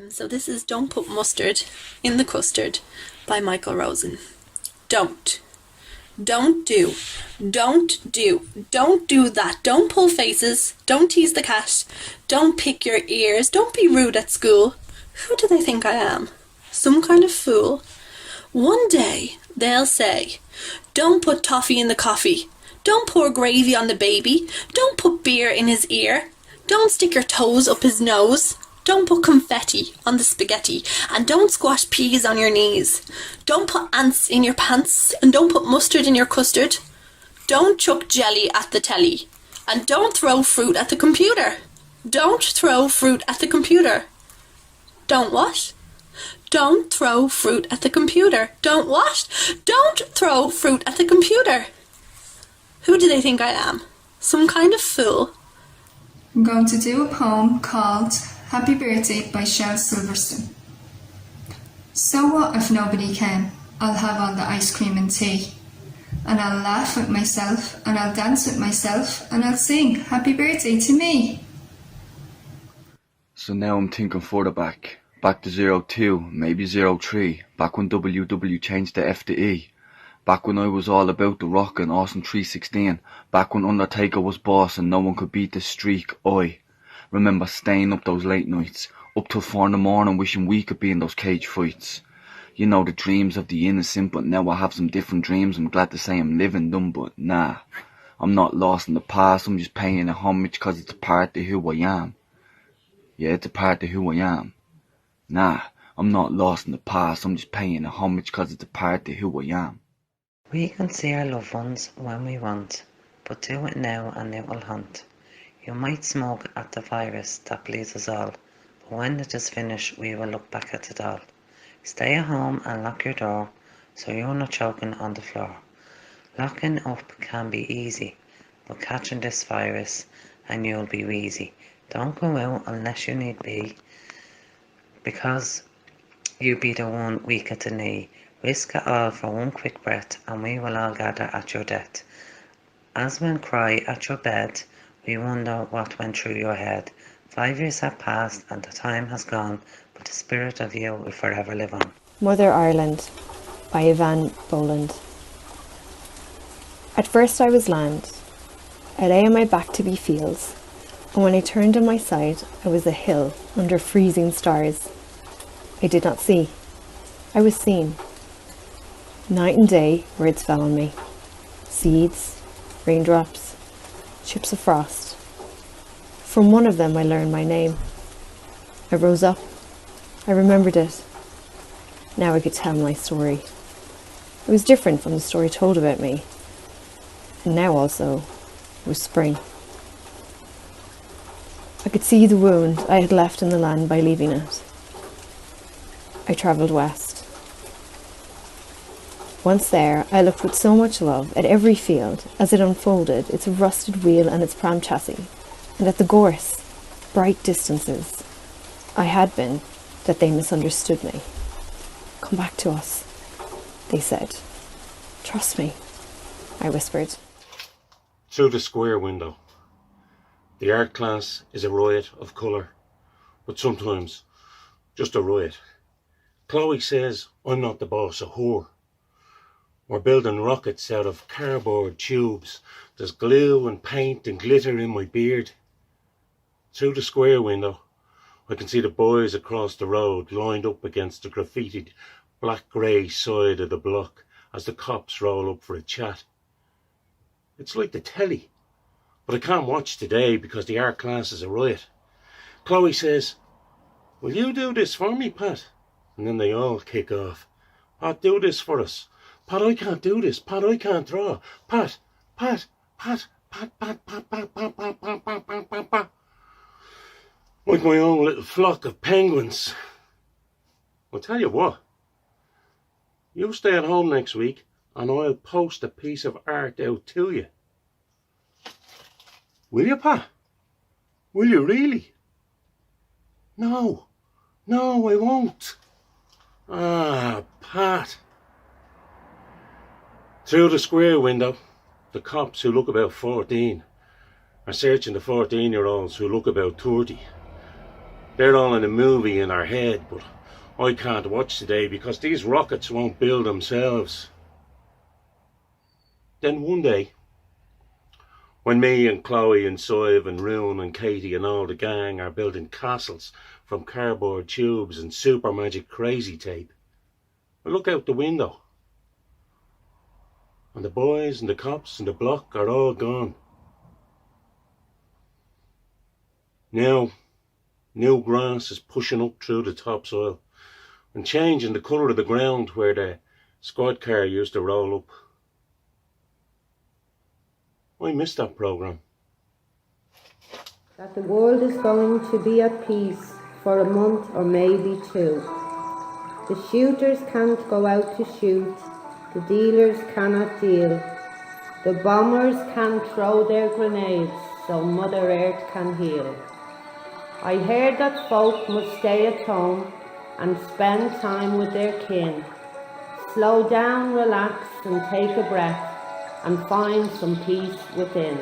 So this is Don't Put Mustard in the Custard by Michael Rosen. Don't do that. Don't pull faces. Don't tease the cat. Don't pick your ears. Don't be rude at school. Who do they think I am? Some kind of fool? One day they'll say, don't put toffee in the coffee. Don't pour gravy on the baby. Don't put beer in his ear. Don't stick your toes up his nose. Don't put confetti on the spaghetti, and don't squash peas on your knees. Don't put ants in your pants, and don't put mustard in your custard. Don't chuck jelly at the telly, and don't throw fruit at the computer. Don't throw fruit at the computer. Don't what? Don't throw fruit at the computer. Don't what? Don't throw fruit at the computer. Who do they think I am? Some kind of fool? I'm going to do a poem called Happy Birthday by Shel Silverston. So what if nobody came? I'll have all the ice cream and tea. And I'll laugh with myself, and I'll dance with myself, and I'll sing Happy Birthday to me. So now I'm thinking further back to 02, maybe 03, back when WW changed the F to E. Back when I was all about the rock and Austin 316. Back when Undertaker was boss and no one could beat the streak. I remember staying up those late nights, up till 4 in the morning, wishing we could be in those cage fights. You know, the dreams of the innocent, but now I have some different dreams. I'm glad to say I'm living them, but nah, I'm not lost in the past. I'm just paying a homage cause it's a part of who I am. Yeah, it's a part of who I am. Nah, I'm not lost in the past. I'm just paying a homage cause it's a part of who I am. We can see our loved ones when we want, but do it now and it will haunt. You might smoke at the virus that bleeds us all, but when it is finished we will look back at it all. Stay at home and lock your door, so you're not choking on the floor. Locking up can be easy, but catching this virus and you'll be wheezy. Don't go out unless you need be, because you be the one weak at the knee. Risk it all for one quick breath, and we will all gather at your death. As men cry at your bed, we wonder what went through your head. 5 years have passed and the time has gone, but the spirit of you will forever live on. Mother Ireland by Eavan, Boland. At first I was land. I lay on my back to be fields, and when I turned on my side I was a hill under freezing stars. I did not see. I was seen. Night and day words fell on me. Seeds, raindrops, chips of frost. From one of them I learned my name. I rose up. I remembered it. Now I could tell my story. It was different from the story told about me. And now also it was spring. I could see the wound I had left in the land by leaving it. I travelled west. Once there, I looked with so much love at every field as it unfolded its rusted wheel and its pram chassis, and at the gorse, bright distances. I had been that they misunderstood me. Come back to us, they said. Trust me, I whispered. Through the square window. The art class is a riot of colour, but sometimes just a riot. Chloe says I'm not the boss of her. We're building rockets out of cardboard tubes. There's glue and paint and glitter in my beard. Through the square window, I can see the boys across the road lined up against the graffitied black-grey side of the block as the cops roll up for a chat. It's like the telly, but I can't watch today because the art class is a riot. Chloe says, will you do this for me, Pat? And then they all kick off. Pat, do this for us. Pat, I can't do this. Pat, I can't draw. Pat. Like my own little flock of penguins. I'll tell you what. You stay at home next week and I'll post a piece of art out to you. Will you, Pat? Will you really? No, I won't. Ah, Pat. Through the square window, the cops who look about 14 are searching the 14-year-olds who look about 30. They're all in a movie in our head, but I can't watch today because these rockets won't build themselves. Then one day, when me and Chloe and Siv and Rune and Katie and all the gang are building castles from cardboard tubes and super magic crazy tape, I look out the window and the boys and the cops and the block are all gone. Now, new grass is pushing up through the topsoil and changing the colour of the ground where the squad car used to roll up. I missed that programme. That the world is going to be at peace for a month or maybe two. The shooters can't go out to shoot, the dealers cannot deal, the bombers can't throw their grenades so Mother Earth can heal. I heard that folk must stay at home and spend time with their kin. Slow down, relax and take a breath and find some peace within.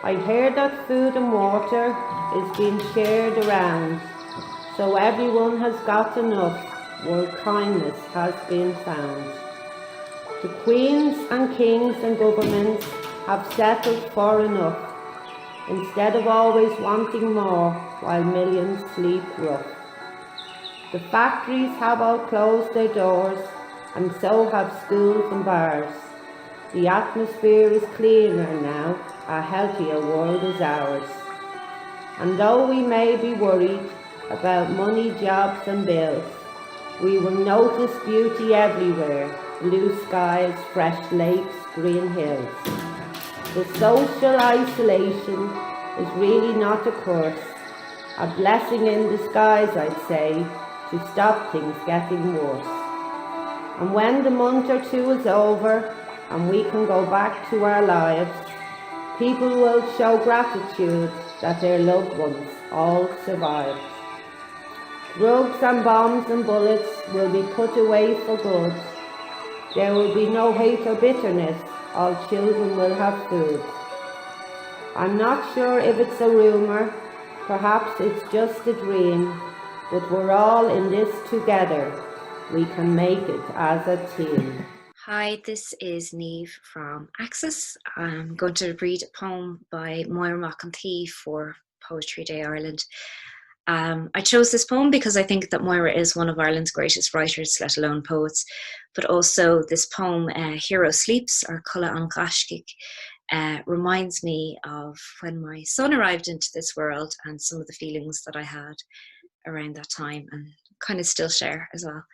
I heard that food and water is being shared around, so everyone has got enough where kindness has been found. The queens and kings and governments have settled for enough, instead of always wanting more while millions sleep rough. The factories have all closed their doors, and so have schools and bars. The atmosphere is cleaner now, a healthier world is ours. And though we may be worried about money, jobs and bills, we will notice beauty everywhere, blue skies, fresh lakes, green hills. The social isolation is really not a curse, a blessing in disguise, I'd say, to stop things getting worse. And when the month or two is over and we can go back to our lives, people will show gratitude that their loved ones all survived. Drugs and bombs and bullets will be put away for good. There will be no hate or bitterness, all children will have food. I'm not sure if it's a rumour, perhaps it's just a dream, but we're all in this together. We can make it as a team. Hi, this is Niamh from Access. I'm going to read a poem by Máire, Mhac for Poetry Day Ireland. I chose this poem because I think that Máire is one of Ireland's greatest writers, let alone poets, but also this poem, Hero Sleeps, or Codladh an Ghaiscigh, reminds me of when my son arrived into this world and some of the feelings that I had around that time, and kind of still share as well.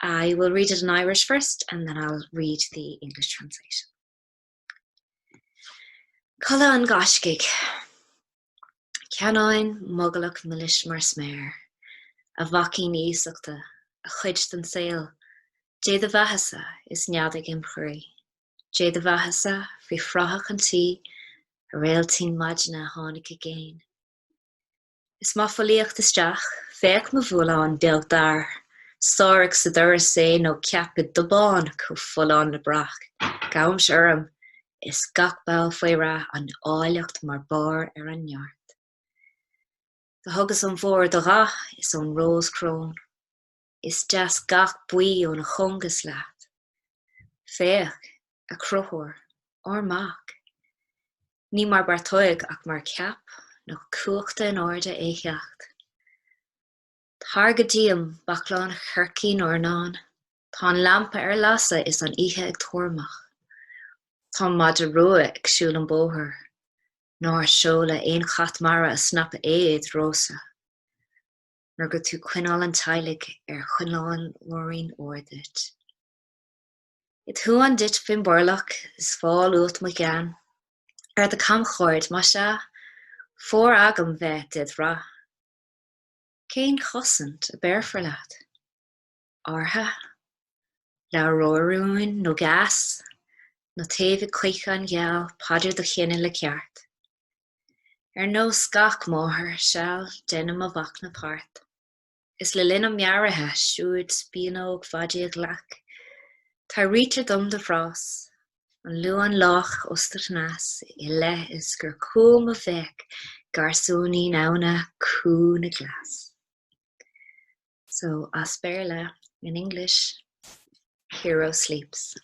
I will read it in Irish first, and then I'll read the English translation. Codladh an Ghaiscigh. Ceannain mogalach milish mar sméir, a bhacín ísachta, a chuid den saol, dé the bheithesa is neadig imchrí, dé the bheithesa fhí frothach an tí, a réaltín maidna tháinig agéin. Is má folíocht isteach, féach mo bhualáin beag dar, Sárach sa doras sé nó ceapid do bán có folláin na brach, gabham seoram, is gach bell faoi ra an áileacht mar bar ar an neart. The hugus an bhór do gha is an rose crone, is deas gach buí ón a chungus leat. Féach a cruthór or Mhac. Ní mar bartóig ach mar ceap nó cuachta in orda é cheacht. Thar go díam baclán churcí nór nán, tá lampa ar lasa is an ihe ag tuairmach. Tá mad a rua ag siúl an bóthar, nóir seola ein chat mara a snap éiad rosa. Nor go tú cuinál an tailig chuinláin warín ordit. I tú an dit fin borlach is fáil uat mo gan, the cam chord má se, fór agam bheith did ra. Cén chosint a bearfar leat. Ortha, le roirúin nó gas, nó taobh cuicha an gheall paidir do chéine le ceart. No scach máthair Shel denum a bhac na páirt. Is le linn mearathe siúd spíonóg fadí ag leach. Tá rítar dom de frás, an luan lách ostar nas, I le is gur cúm a bheic Garsúní nána cún na glas. So Asperla in English, hero sleeps.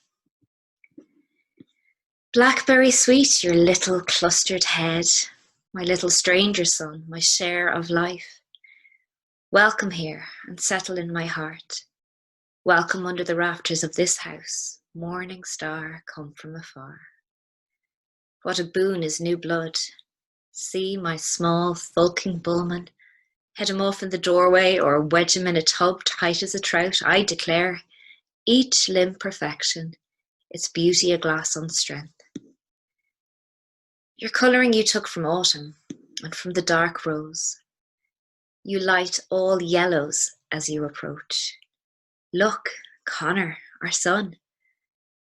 Blackberry sweet, your little clustered head, my little stranger son, my share of life. Welcome here and settle in my heart. Welcome under the rafters of this house, morning star come from afar. What a boon is new blood. See my small thulking bullman, head him off in the doorway or wedge him in a tub tight as a trout. I declare, each limb perfection, its beauty a glass on strength. Your colouring you took from autumn and from the dark rose. You light all yellows as you approach. Look, Connor, our son,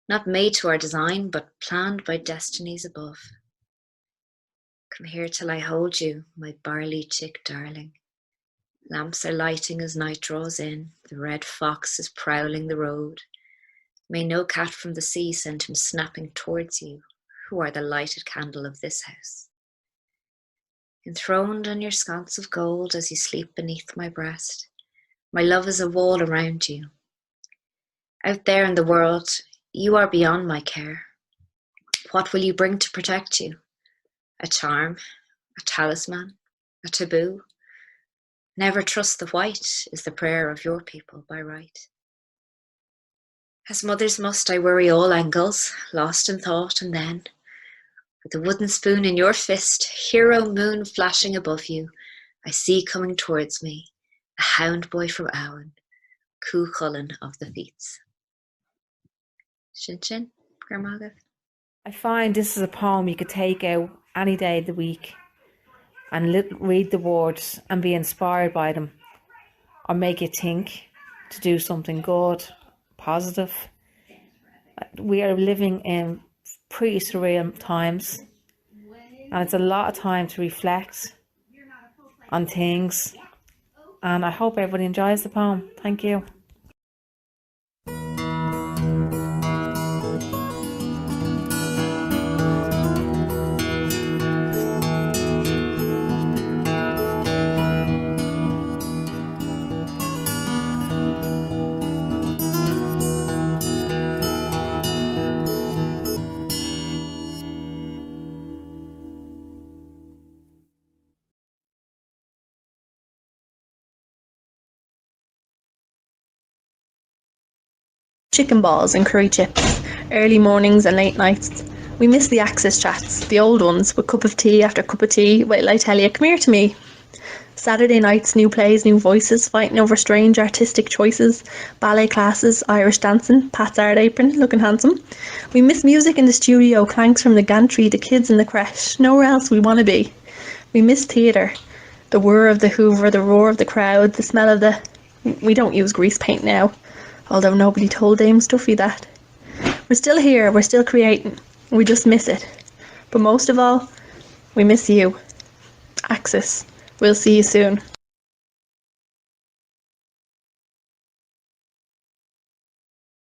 not made to our design, but planned by destinies above. Come here till I hold you, my barley chick darling. Lamps are lighting as night draws in, the red fox is prowling the road. May no cat from the sea send him snapping towards you, who are the lighted candle of this house. Enthroned on your sconce of gold as you sleep beneath my breast, my love is a wall around you. Out there in the world, you are beyond my care. What will you bring to protect you? A charm, a talisman, a taboo? Never trust the white is the prayer of your people by right. As mothers must, I worry all angles, lost in thought, and then, with the wooden spoon in your fist, hero moon flashing above you, I see coming towards me a hound boy from Eavan, Cú Chulainn of the Feats. Shin, Grandmother. I find this is a poem you could take out any day of the week and read the words and be inspired by them, or make you think to do something good, positive. We are living in pretty surreal times, and it's a lot of time to reflect on things, and I hope everybody enjoys the poem. Thank you. Chicken balls and curry chips, early mornings and late nights. We miss the access chats, the old ones, with cup of tea after cup of tea. Wait till I tell you, come here to me. Saturday nights, new plays, new voices, fighting over strange artistic choices, ballet classes, Irish dancing, Pat's art apron, looking handsome. We miss music in the studio, clanks from the gantry, the kids in the creche, nowhere else we want to be. We miss theatre, the whir of the hoover, the roar of the crowd, the smell of the... We don't use grease paint now, although nobody told Dame Stuffy that. We're still here, we're still creating, we just miss it. But most of all, we miss you. Axis. We'll see you soon.